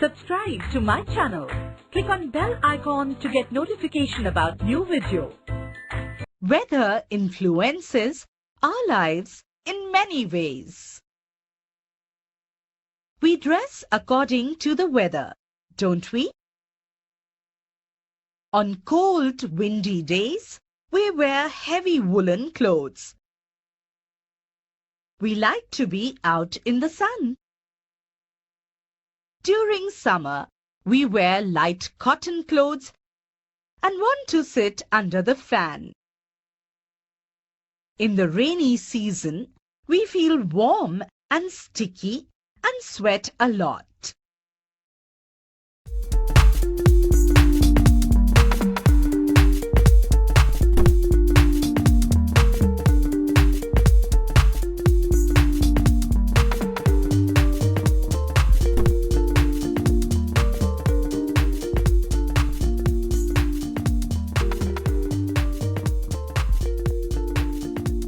Subscribe to my channel. Click on bell icon to get notification about new video. Weather influences our lives in many ways. We dress according to the weather, don't we? On cold, windy days, we wear heavy woolen clothes. We like to be out in the sun. During summer, we wear light cotton clothes and want to sit under the fan. In the rainy season, we feel warm and sticky and sweat a lot.